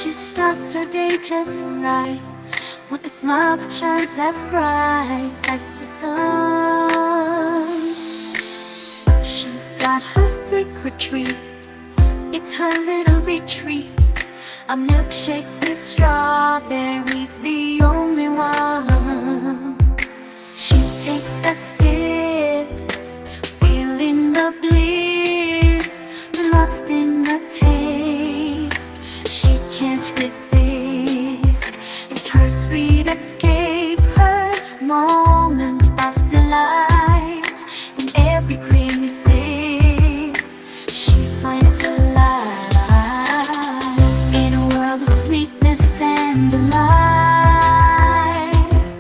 She starts her day just right, with a smile that shines as bright as the sun. She's got her secret treat, it's her little retreat. A milkshake with strawberries, the only one. She takes a sip, feeling the bliss, lost in the taste. She can't resist, it's her sweet escape, her moment of delight. In every creamy sip, she finds her life. In a world of sweetness and delight,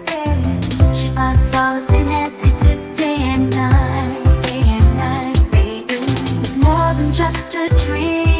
yeah. She finds solace in every sip, day and night, baby. It's more than just a dream.